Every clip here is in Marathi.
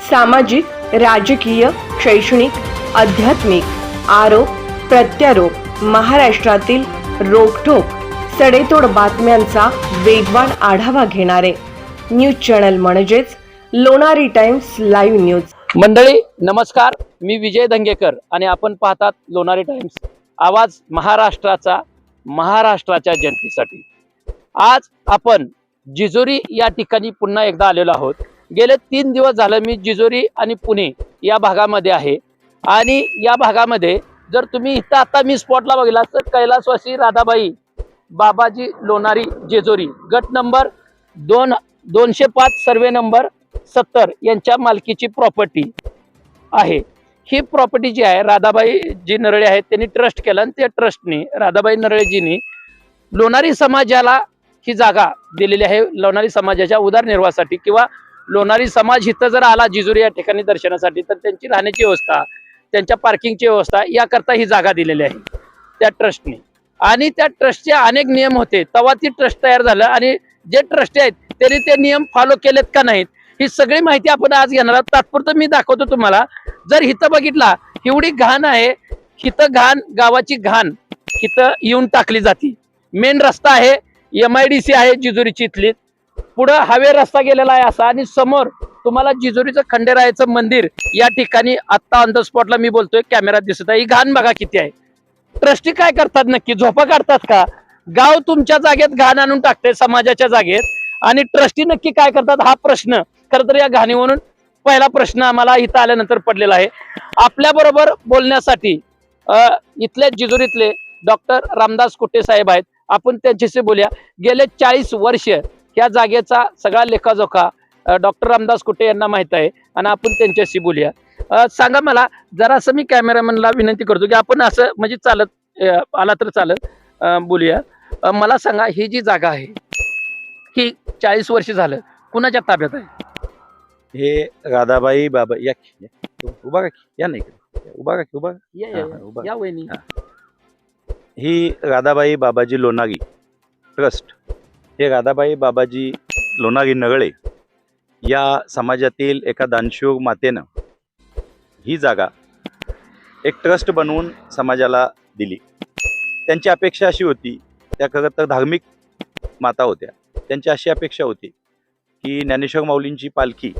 सामाजिक, राजकीय, शैक्षणिक, आध्यात्मिक, आरोप प्रत्यारोप, महाराष्ट्रातील रोखठोक सडेतोड बातम्यांचा वेगवान आढावा घेणारे न्यूज चॅनल म्हणजेच लोणारी टाइम्स लाईव्ह न्यूज. मंडळी नमस्कार, मी विजय दंगेकर आणि आपण पाहतात लोणारी टाइम्स, आवाज महाराष्ट्राचा, महाराष्ट्राच्या जनतेसाठी. आज आपण जिजोरी या ठिकाणी पुन्हा एकदा आलेलो आहोत. गेले 3 दिवस झालं मी जिजोरी आणि पुणे या भागामध्ये आहे आणि या भागामध्ये जर तुम्ही इथं आता मी स्पॉटला बघितला तर कैलासवासी राधाबाई बाबाजी लोणारी जेजुरी गट नंबर 205 सर्वे नंबर 70 यांच्या मालकीची प्रॉपर्टी आहे. ही प्रॉपर्टी जी आहे राधाबाई जी नरळे आहेत त्यांनी ट्रस्ट केलं आणि त्या ट्रस्टने राधाबाई नरळेजींनी लोणारी समाजाला ही जागा दिलेली आहे. लोणारी समाजाच्या उदरनिर्वाहासाठी किंवा लोणारी समाज इथं जर आला जिजुरी या ठिकाणी दर्शनासाठी तर त्यांची राहण्याची व्यवस्था, त्यांच्या पार्किंगची व्यवस्था याकरता ही जागा दिलेली आहे त्या ट्रस्टने. आणि त्या ट्रस्टचे अनेक नियम होते तेव्हा ती ट्रस्ट तयार झालं आणि जे ट्रस्टी आहेत त्यांनी ते नियम फॉलो केलेत का नाहीत ही सगळी माहिती आपण आज घेणार आहोत. तात्पुरतं मी दाखवतो तुम्हाला. जर हिथं बघितला एवढी घाण आहे, हिथं घाण, गावाची घाण हिथं येऊन टाकली जाते. मेन रस्ता आहे, MIDC आहे जिजुरीची इथली, पुढं हायवे रस्ता गेलेला आहे असा, आणि समोर तुम्हाला जिजुरीचं खंडेरायाचं मंदिर या ठिकाणी आत्ता ऑन द स्पॉटला मी बोलतोय कॅमेरा दिसत आहे. ही घाण बघा किती आहे. ट्रस्टी काय करतात नक्की, झोपा काढतात का? गाव तुमच्या जागेत घाण आणून टाकते समाजाच्या जागेत, आणि ट्रस्टी नक्की काय करतात हा प्रश्न खरं तर या घाणीवरून पहिला प्रश्न आम्हाला इथं आल्यानंतर पडलेला आहे. आपल्या बरोबर बोलण्यासाठी इथले जिजुरीतले डॉक्टर रामदास कुटे साहेब आहेत. आपण त्यांच्याशी बोलूया. गेले 40 वर्ष या जागेचा सगळा लेखाजोखा डॉक्टर रामदास कुटे यांना माहित आहे आणि आपण त्यांच्याशी बोलूया. सांगा मला जरासं, मी कॅमेरामॅनला विनंती करतो की आपण असं म्हणजे चालत आला तर चालत बोलूया. मला सांगा, ही जी जागा आहे ही 40 वर्ष झालं कुणाच्या ताब्यात आहे? हे राधाबाई बाबा या उभा का या नाही उभा का उभा या वहिनी. ही राधाबाई बाबाजी लोणारी ट्रस्ट, हे राधाबाई बाबाजी लोणारी नरळे या समाजातील एका दानशूर मातेनं ही जागा एक ट्रस्ट बनवून समाजाला दिली. त्यांची अपेक्षा अशी होती, त्या खरं तर धार्मिक माता होत्या, त्यांची अशी अपेक्षा होती की ज्ञानेश्वर माऊलींची पालखी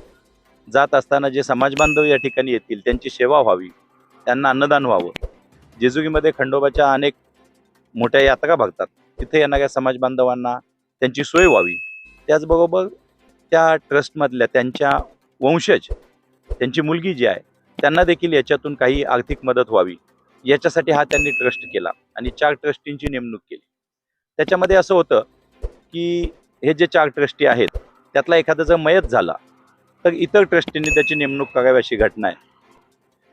जात असताना जे समाज बांधव या ठिकाणी येतील त्यांची सेवा व्हावी, त्यांना अन्नदान व्हावं. जेजुरीमध्ये खंडोबाच्या अनेक मोठ्या यात्रा भरतात, तिथे येणाऱ्या समाज बांधवांना त्यांची सोय व्हावी. त्याचबरोबर त्या ट्रस्टमधल्या त्यांच्या वंशज, त्यांची मुलगी जी आहे त्यांना देखील याच्यातून काही आर्थिक मदत व्हावी, याच्यासाठी हा त्यांनी ट्रस्ट केला आणि 4 ट्रस्टींची नेमणूक केली. त्याच्यामध्ये असं होतं की हे जे 4 ट्रस्टी आहेत त्यातला एखादा जर मयत झाला तर इतर ट्रस्टींनी त्याची नेमणूक करावी अशी घटना आहे.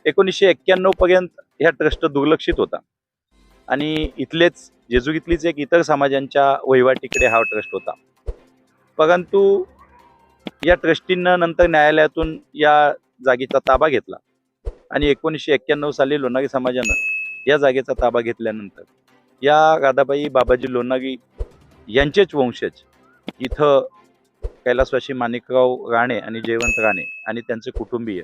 1991 पर्यंत ह्या ट्रस्ट दुर्लक्षित होता आणि इथलेच जेजुरीतलीच एक इतर समाजांच्या वहिवाटीकडे हा ट्रस्ट होता. परंतु या ट्रस्टींना नंतर न्यायालयातून या जागेचा ताबा घेतला आणि 1991 साली लोणारी समाजानं या जागेचा ताबा घेतल्यानंतर या राधाबाई बाबाजी लोणारी यांचेच वंशज इथं कैलासवासी माणिकराव राणे आणि जयवंत राणे आणि त्यांचे कुटुंबीय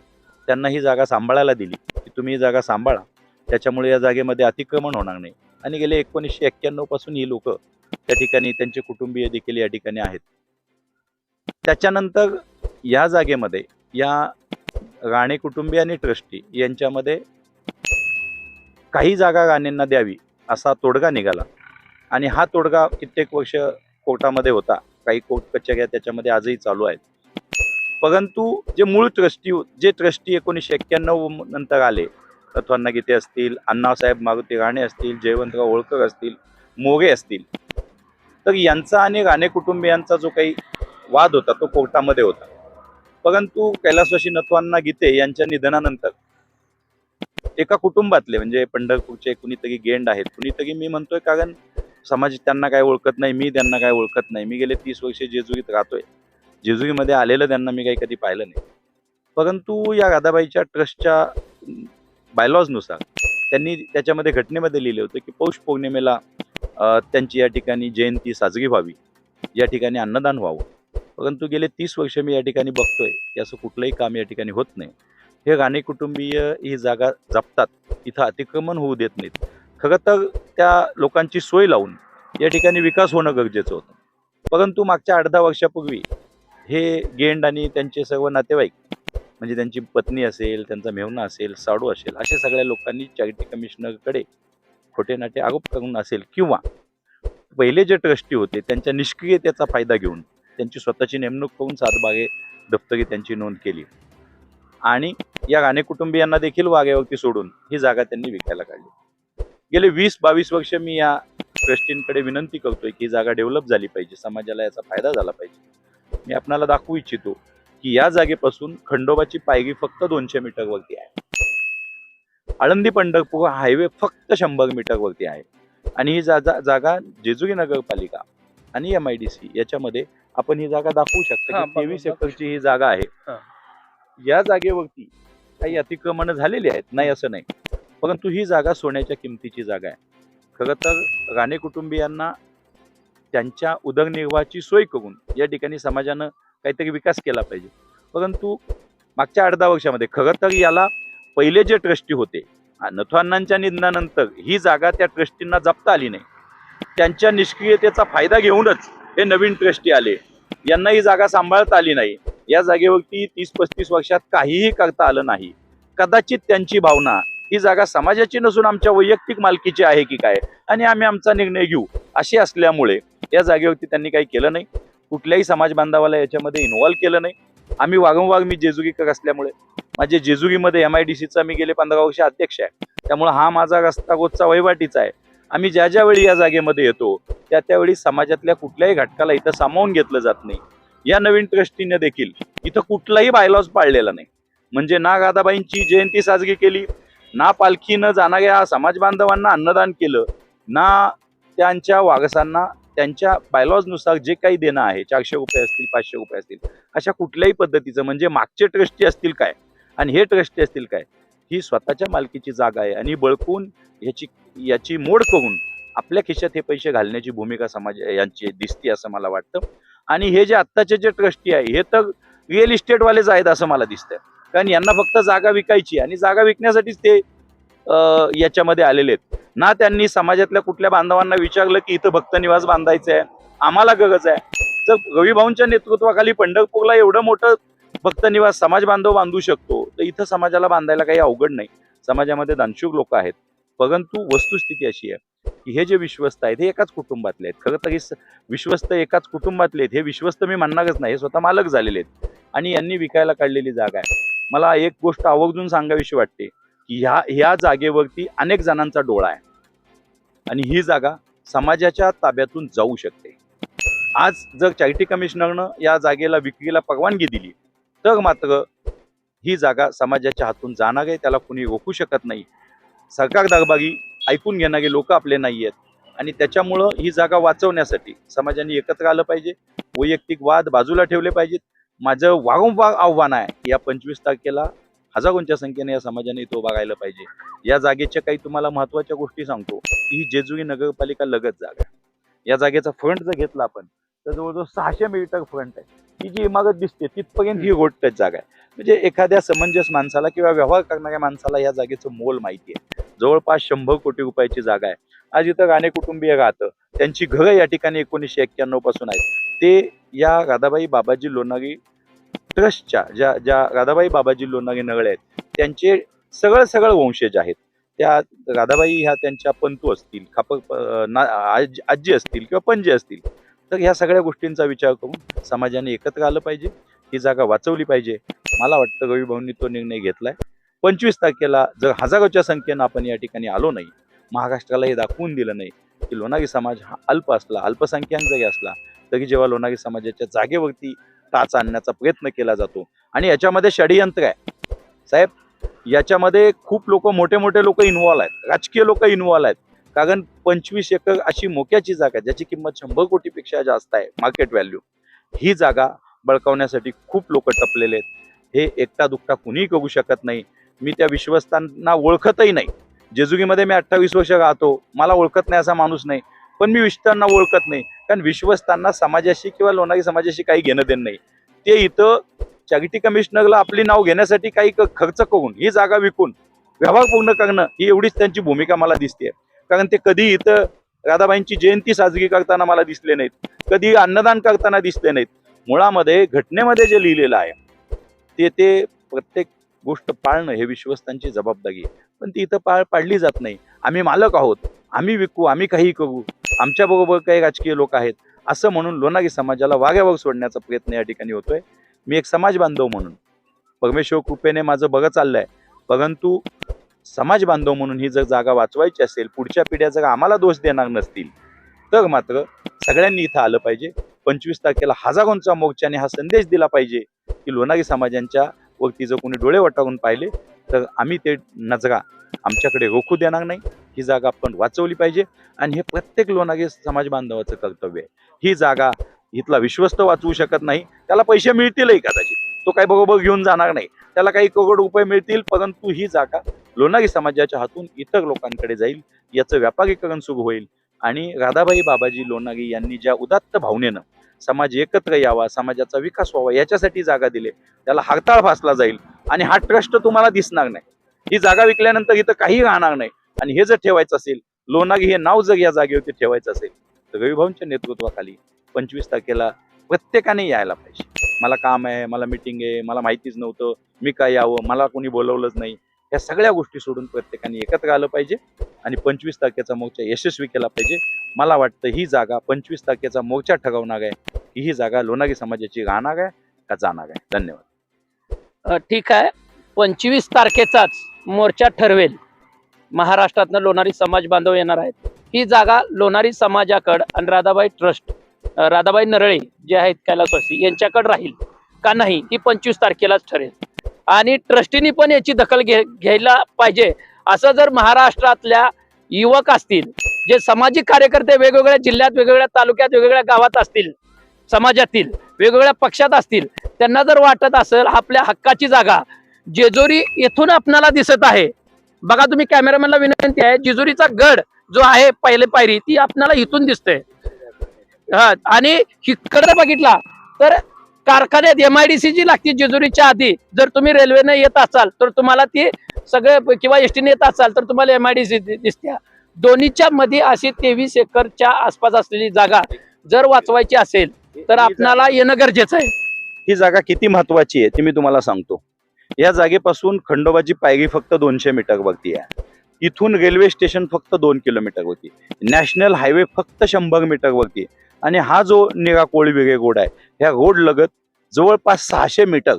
त्यांना ही जागा सांभाळायला दिली की तुम्ही ही जागा सांभाळा, त्याच्यामुळे या जागेमध्ये अतिक्रमण होणार नाही. आणि गेले 1991 पासून ही लोक त्या ठिकाणी, त्यांचे कुटुंबीय देखील या ठिकाणी आहेत. त्याच्यानंतर या जागेमध्ये या राणे कुटुंबीय आणि ट्रस्टी यांच्यामध्ये काही जागा राणेंना द्यावी असा तोडगा निघाला आणि हा तोडगा कित्येक वर्ष कोर्टामध्ये होता. काही कोर्ट कचेऱ्या त्याच्यामध्ये आजही चालू आहेत. परंतु जे मूळ ट्रस्टी, जे ट्रस्टी 1991 नंतर आले, अथवांना गीते असतील, अण्णासाहेब मारुती राणे असतील, जयवंतराव होळकर असतील, मोरे असतील, तर यांचा आणि राणे कुटुंबियांचा जो काही वाद होता तो कोर्टामध्ये होता. परंतु कैलासवासी नथवांना गीते यांच्या निधनानंतर एका कुटुंबातले म्हणजे पंढरपूरचे कुणीतरी गेंड आहेत, कुणीतरी, मी म्हणतोय कारण समाज त्यांना काय ओळखत नाही, मी त्यांना काय ओळखत नाही, मी गेले 30 वर्ष जेजुरीत राहतोय, जेजुरीमध्ये आलेलं त्यांना मी काही कधी पाहिलं नाही. परंतु या राधाबाईच्या ट्रस्टच्या बायलॉजनुसार त्यांनी त्याच्यामध्ये घटनेमध्ये लिहिले होते की पौष पौर्णिमेला त्यांची या ठिकाणी जयंती साजरी व्हावी, या ठिकाणी अन्नदान व्हावं. परंतु गेले 30 वर्ष मी या ठिकाणी बघतोय की असं कुठलंही काम या ठिकाणी होत नाही. हे राणे कुटुंबीय ही जागा जपतात, इथं अतिक्रमण होऊ देत नाहीत. खरं तर त्या लोकांची सोय लावून या ठिकाणी विकास होणं गरजेचं होतं. परंतु मागच्या 8-10 वर्षापूर्वी हे गेंड आणि त्यांचे सर्व नातेवाईक म्हणजे त्यांची पत्नी असेल, त्यांचा मेहुणा असेल, साडू असेल, अशा सगळ्या लोकांनी चॅरिटी कमिशनरकडे खोटे नाटे आरोप करून असेल किंवा पहिले जे ट्रस्टी होते त्यांच्या निष्क्रियतेचा फायदा घेऊन त्यांची स्वतःची नेमणूक करून सातबागे दफ्तरी त्यांची नोंद केली आणि या राणे कुटुंबियांना देखील वाग्यावरती सोडून ही जागा त्यांनी विकायला काढली. गेले 20-22 वर्ष मी या ट्रस्टींकडे विनंती करतोय की ही जागा डेव्हलप झाली पाहिजे, समाजाला याचा फायदा झाला पाहिजे. मी आपणाला दाखवू इच्छितो की या जागेपासून खंडोबाची पायरी फक्त 200 मीटरवरती आहे. आळंदी पंढरपूर हायवे फक्त 100 मीटरवरती आहे आणि ही जागा जेजुरी नगरपालिका आणि MIDC याच्यामध्ये आपण ही जागा दाखवू शकता की 23 एकरची ही जागा आहे. या जागेवरती काही अतिक्रमण झालेली आहेत, नाही असं नाही, परंतु ही जागा सोन्याच्या किमतीची जागा आहे. खरं तर राणे कुटुंबियांना त्यांच्या उदरनिर्वाहाची सोय करून या ठिकाणी समाजानं काहीतरी विकास केला पाहिजे. परंतु मागच्या 8-10 वर्षामध्ये खरं तर याला पहिले जे ट्रस्टी होते नथुअण्णांच्या निधनानंतर ही जागा त्या ट्रस्टींना जपता आली नाही. त्यांच्या निष्क्रियतेचा फायदा घेऊनच हे नवीन ट्रस्टी आले, यांना ही जागा सांभाळता आली नाही. या जागेवरती 30-35 वर्षात काहीही करता आलं नाही. कदाचित त्यांची भावना ही जागा समाजाची नसून आमच्या वैयक्तिक मालकीची आहे की काय आणि आम्ही आमचा निर्णय घेऊ अशी असल्यामुळे या जागेवरती त्यांनी काही केलं नाही. कुठल्याही समाज बांधवाला याच्यामध्ये इन्व्हॉल्व केलं नाही. आम्ही वारंवार मी जेजुरीकर असल्यामुळे माझे जेजुरीमध्ये MIDCचा मी गेले 15 वर्ष अध्यक्ष आहे, त्यामुळे हा माझा रस्ता रोजचा वहिवाटीचा आहे. आम्ही ज्या वेळी या जागेमध्ये येतो त्यावेळी समाजातल्या कुठल्याही घटकाला इथं सामावून घेतलं जात नाही. या नवीन ट्रस्टीने देखील इथं कुठलाही बायलॉज पाळलेला नाही. म्हणजे ना राधाबाईंची जयंती साजरी केली, ना पालखीनं जाणाऱ्या समाज बांधवांना अन्नदान केलं, ना त्यांच्या वारसांना त्यांच्या बायलॉजनुसार जे काही देणं आहे 400 रुपये असतील, 500 रुपये असतील, अशा कुठल्याही पद्धतीचं म्हणजे मागचे ट्रस्टी असतील काय आणि हे ट्रस्टी असतील काय, ही स्वतःच्या मालकीची जागा आहे आणि बळकून याची मोड करून आपल्या खिशात हे पैसे घालण्याची भूमिका समाज यांची दिसते असं मला वाटतं. आणि हे जे आत्ताचे जे ट्रस्टी आहे हे तर रिअल इस्टेटवालेच आहेत असं मला दिसतंय, कारण यांना फक्त जागा विकायची आणि जागा विकण्यासाठीच ते याच्यामध्ये आलेले आहेत. ना त्यांनी समाजातल्या कुठल्या बांधवांना विचारलं की इथं भक्त निवास बांधायचं आहे, आम्हाला गरज आहे. जर रविभाऊंच्या नेतृत्वाखाली पंढरपूरला एवढं मोठं भक्त निवास समाज बांधव बांधू शकतो तर इथं समाजाला बांधायला काही अवघड नाही. समाजामध्ये दानशूर लोक आहेत, परंतु वस्तुस्थिती अशी आहे की हे जे विश्वस्त आहेत हे एकाच कुटुंबातले आहेत. खरं तर हे विश्वस्त एकाच कुटुंबातले आहेत. हे विश्वस्त मी म्हणणारच नाही, हे स्वतः मालक झालेले आहेत आणि यांनी विकायला काढलेली जागा आहे. मला एक गोष्ट आवर्जून सांगावीशी वाटते की ह्या जागेवरती अनेक जणांचा डोळा आहे आणि ही जागा समाजाच्या ताब्यातून जाऊ शकते. आज जर चॅरिटी कमिशनरनं या जागेला विक्रीला परवानगी दिली तर मात्र ही जागा समाजाच्या हातून जाणार आहे, त्याला कोणी रोखू शकत नाही. सरकार दरबारी ऐकून घेणारे लोक आपले नाही आहेत आणि त्याच्यामुळं ही जागा वाचवण्यासाठी समाजाने एकत्र आलं पाहिजे, वैयक्तिक वाद बाजूला ठेवले पाहिजेत. माझं वारंवार आव्हान आहे की या 25 तारखेला हजारोंच्या संख्येने या समाजाने इथं उभा राहिलं पाहिजे. या जागेच्या काही तुम्हाला महत्वाच्या गोष्टी सांगतो की ही जेजुरी नगरपालिका लगत जागा आहे. या जागेचा फ्रंट जर घेतला आपण तर जवळजवळ 600 मीटर फ्रंट आहे. ही जी इमारत दिसते तिथपर्यंत ही रोड टच जागा आहे. म्हणजे एखाद्या समंजस माणसाला किंवा व्यवहार करणाऱ्या माणसाला या जागेचं मोल माहिती आहे. जवळपास 100 कोटी रुपयाची जागा आहे. आज इथं राणे कुटुंबीय राहतं, त्यांची घरं या ठिकाणी 1991 पासून आहेत. ते या राधाबाई बाबाजी लोणारी ट्रस्टच्या ज्या राधाबाई बाबाजी लोणारी नगळे आहेत त्यांचे सगळं वंशज आहेत. त्या राधाबाई ह्या त्यांच्या पंतू असतील, आजी असतील किंवा पणजे असतील, तर ह्या सगळ्या गोष्टींचा विचार करून समाजाने एकत्र आलं पाहिजे, ही जागा वाचवली पाहिजे. मला वाटतं रविभाऊंनी तो निर्णय घेतलाय. 25 तारखेला जर हजारोच्या संख्येनं आपण या ठिकाणी आलो नाही, महाराष्ट्राला हे दाखवून दिलं नाही की लोणारी समाज हा अल्प असला, अल्पसंख्याक जरी असला तरी जेव्हा लोणारी समाजाच्या जागेवरती टाच आणण्याचा प्रयत्न केला जातो आणि याच्यामध्ये षडयंत्र आहे साहेब. याच्यामध्ये खूप लोक मोठे लोक इन्व्हॉल्व आहेत, राजकीय लोक इन्व्हॉल्व आहेत. कारण 25 एकर अशी मोक्याची जागा ज्याची किंमत 100 कोटीपेक्षा जास्त आहे मार्केट व्हॅल्यू, ही जागा बळकावण्यासाठी खूप लोक टपलेले आहेत. हे एकटा दुकटा कुणीही करू शकत नाही. मी त्या विश्वस्तांना ओळखतही नाही. जेजुरीमध्ये मी 28 वर्ष राहतो, मला ओळखत नाही असा माणूस नाही, पण मी विश्वस्तांना ओळखत नाही. कारण विश्वस्तांना समाजाशी किंवा लोणारी समाजाशी काही घेणं देणं नाही. ते इथं चॅरिटी कमिशनरला आपली नाव घेण्यासाठी काही खर्च करून ही जागा विकून व्यवहार पूर्ण करणं ही एवढीच त्यांची भूमिका मला दिसते. कारण ते कधी इथं राधाबाईंची जयंती साजरी करताना मला दिसले नाहीत, कधी अन्नदान करताना दिसले नाहीत. मुळामध्ये घटनेमध्ये जे लिहिलेलं आहे ते प्रत्येक गोष्ट पाळणं हे विश्वस्तांची जबाबदारी आहे, पण ती इथं पाडली जात नाही. आम्ही मालक आहोत, आम्ही विकू, आम्ही काही करू, आमच्या बरोबर काही राजकीय लोक आहेत असं म्हणून लोणारी समाजाला वाऱ्यावर सोडण्याचा प्रयत्न या ठिकाणी होतोय. मी एक समाज बांधव म्हणून परमेश्वर कृपेने माझं बघत चाललंय, परंतु समाज बांधव म्हणून ही जर जागा वाचवायची असेल, पुढच्या पिढ्या जर आम्हाला दोष देणार नसतील तर मात्र सगळ्यांनी इथं आलं पाहिजे. 25 तारखेला हजारोंचा मोर्चाने हा संदेश दिला पाहिजे की लोणारी समाजांच्या वरती जर कोणी डोळे वटारून पाहिले तर आम्ही ते नजरा आमच्याकडे रोखू देणार नाही. ही जागा आपण वाचवली पाहिजे आणि हे प्रत्येक लोणारी समाज बांधवाचं कर्तव्य आहे. ही जागा इथला विश्वस्त वाचवू शकत नाही. त्याला पैसे मिळतीलही कदाचित, तो काही बरोबर घेऊन जाणार नाही, त्याला काही करोड रुपये मिळतील, परंतु ही जागा लोणारी समाजाच्या हातून इतर लोकांकडे जाईल, याचं व्यापारीकरण सुरू होईल. आणि राधाबाई बाबाजी लोणारी यांनी ज्या उदात्त भावनेनं समाज एकत्र यावा, समाजाचा विकास व्हावा याच्यासाठी जागा दिली, त्याला हरताळ फासला जाईल आणि हा ट्रस्ट तुम्हाला दिसणार नाही. ही जागा विकल्यानंतर इथं काही राहणार नाही. आणि हे जर ठेवायचं असेल, लोणारी हे नाव जर या जागेवरती ठेवायचं असेल तर रविभाऊंच्या नेतृत्वाखाली 25 तारखेला प्रत्येकाने यायला पाहिजे. मला काम आहे, मला मीटिंग आहे, मला माहितीच नव्हतं, मी काय यावं, मला कोणी बोलवलंच नाही, या सगळ्या गोष्टी सोडून प्रत्येकाने एकत्र आलं पाहिजे आणि 25 तारखेचा मोर्चा यशस्वी केला पाहिजे. मला वाटतं ही जागा 25 तारखेचा मोर्चा ठरवणार आहे की ही जागा लोणारी समाजाची राहणार आहे का जाणार आहे. धन्यवाद. ठीक आहे, 25 तारखेचाच मोर्चा ठरवेल. महाराष्ट्रातनं लोणारी समाज बांधव येणार आहेत. ही जागा लोणारी समाजाकडं आणि राधाबाई ट्रस्ट, राधाबाई नरळे जे आहेत कैलासवासी यांच्याकडे राहील का नाही ही 25 तारखेलाच ठरेल. आणि ट्रस्टीनी पण याची दखल घ्यायला पाहिजे. असं जर महाराष्ट्रातल्या युवक असतील, जे सामाजिक कार्यकर्ते वेगवेगळ्या जिल्ह्यात, वेगवेगळ्या तालुक्यात, वेगवेगळ्या गावात असतील, समाजातील वेगवेगळ्या पक्षात असतील, त्यांना जर वाटत असेल आपल्या हक्काची जागा जेजुरी येथून आपणाला दिसत आहे, बघा तुम्ही कॅमेरामॅनला विनंती आहे, जेजुरीचा गड जो आहे पहिले पायरी ती आपणाला इथून दिसते. आणि इकडे बघितला तर कारखान्यात MIDC जी लागते जेजुरीच्या आधी, जर तुम्ही रेल्वेने येत असाल तर तुम्हाला ती सगळे किंवा एसटी ने येत असाल तर तुम्हाला MIDC दिसते. दोन्हीच्या मध्ये अशी 23 एकरच्या आसपास असलेली जागा जर वाचवायची असेल तर आपणाला येणं गरजेचं आहे. ही जागा किती महत्वाची आहे ते मी तुम्हाला सांगतो. या जागेपासून खंडोबाची पायरी फक्त 200 मीटर वरती आहे. इथून रेल्वे स्टेशन फक्त 2 किलोमीटर वरती, नॅशनल हायवे फक्त 100 मीटर वरती. आणि हा जो निळा कोळी रोड आहे, ह्या रोड लगत जवळपास 600 मीटर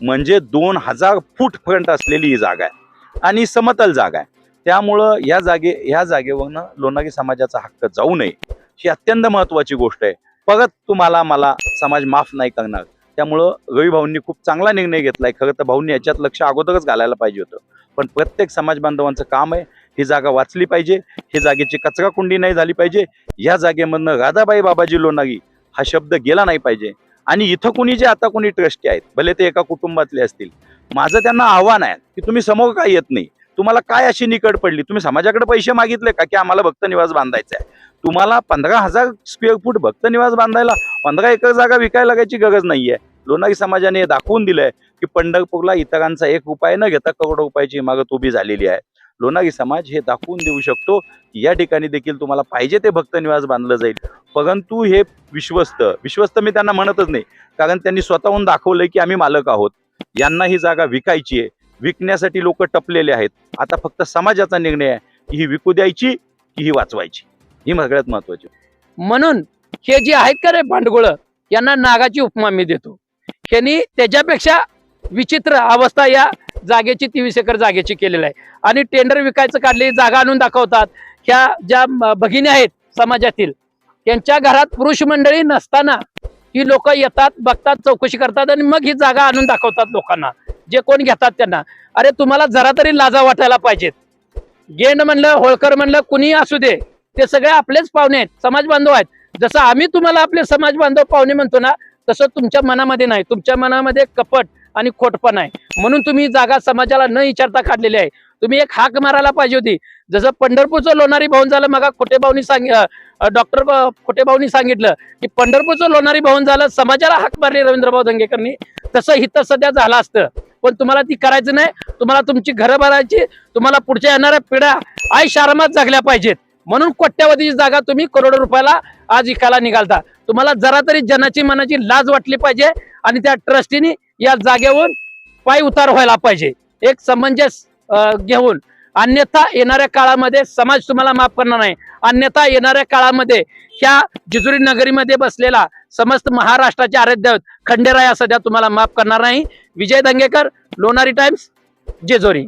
म्हणजे 2000 फूट फ्रंट असलेली ही जागा आहे आणि समतल जागा आहे. त्यामुळं ह्या जागेवरनं लोणारी समाजाचा हक्क जाऊ नये ही अत्यंत महत्वाची गोष्ट आहे. परत तुम्हाला मला समाज माफ नाही करणार. त्यामुळं रवी भाऊंनी खूप चांगला निर्णय घेतलाय. खरं तर भाऊंनी याच्यात लक्ष अगोदरच घालायला पाहिजे होतं, पण प्रत्येक समाज बांधवांचं काम आहे ही जागा वाचली पाहिजे. ही जागेची कचराकुंडी नाही झाली पाहिजे. या जागेमधनं राधाबाई बाबाजी लोणारी हा शब्द गेला नाही पाहिजे. आणि इथं कोणी जे आता कोणी ट्रस्टी आहेत, भले ते एका कुटुंबातले असतील, माझं त्यांना आव्हान आहे की तुम्ही समोर काय येत नाही. तुम्हाला काय अशी निकड पडली? तुम्ही समाजाकडे पैसे मागितले का की आम्हाला भक्त निवास बांधायचा आहे? तुम्हाला 15,000 स्क्वेअर फूट भक्त निवास बांधायला 15 एकर जागा विकायला लागायची गरज नाहीये. लोणारी समाजाने हे दाखवून दिलंय की पंढरपूरला इतरांचा 1 रुपया न घेता करोडो रुपयाची इमारत उभी झालेली आहे. लोणारी समाज हे दाखवून देऊ शकतो या ठिकाणी देखील तुम्हाला पाहिजे ते भक्त निवास बांधलं जाईल. परंतु हे विश्वस्त मी त्यांना म्हणतच नाही, कारण त्यांनी स्वतःहून दाखवलंय की आम्ही मालक आहोत. यांना ही जागा विकायची आहे, विकण्यासाठी लोक टपलेले आहेत. आता फक्त समाजाचा निर्णय आहे की ही विकू द्यायची की ही वाचवायची, ही सगळ्यात महत्वाची. म्हणून हे जे आहेत का रे भांडगोळ, यांना नागाची उपमा मी देतो. यांनी त्याच्यापेक्षा विचित्र अवस्था या जागेची 23 एकर जागेची केलेली आहे. आणि टेंडर विकायचं काढले, जागा आणून दाखवतात. ह्या ज्या भगिनी आहेत समाजातील, त्यांच्या घरात पुरुष मंडळी नसताना ही लोक येतात, बघतात, चौकशी करतात आणि मग ही जागा आणून दाखवतात लोकांना, जे कोण घेतात त्यांना. अरे तुम्हाला जरा तरी लाजा वाटायला पाहिजेत. गेंड म्हणलं, होळकर म्हणलं, कुणी असू दे, ते सगळे आपलेच पाहुणे आहेत, समाज बांधव आहेत. जसं आम्ही तुम्हाला आपले समाज बांधव पाहुणे म्हणतो ना, तसं तुमच्या मनामध्ये नाही. तुमच्या मनामध्ये कपट आणि खोटपण आहे. म्हणून तुम्ही ही जागा समाजाला न विचारता काढलेली आहे. तुम्ही एक हाक मारायला पाहिजे होती. जसं पंढरपूरचं लोणारी भवन झालं, मग डॉक्टर खोटेभाऊनी सांगितलं की पंढरपूरचं लोणारी भवन झालं, समाजाला हाक मारली रवींद्रभाऊ दंगेकरनी, तसं इथं सध्या झालं असतं. पण तुम्हाला ती करायचं नाही. तुम्हाला तुमची घरं भरायची, तुम्हाला पुढच्या येणाऱ्या पिढ्या आयुष्य आरामात जगल्या पाहिजेत. म्हणून कोट्यावधीची जागा तुम्ही करोडो रुपयाला आज विकायला निघालता. तुम्हाला जरा तरी जनाची मनाची लाज वाटली पाहिजे आणि त्या ट्रस्टीने या जागेवर पाय उतार व्हायला पाहिजे, एक समंजस घेऊन. अन्यथा येणाऱ्या काळामध्ये समाज तुम्हाला माफ करणार नाही. अन्यथा येणाऱ्या काळामध्ये ह्या जेजुरी नगरीमध्ये बसलेला समस्त महाराष्ट्राचे आराध्य खंडेराय सध्या तुम्हाला माफ करणार नाही. विजय दंगेकर, लोणारी टाइम्स, जेजुरी.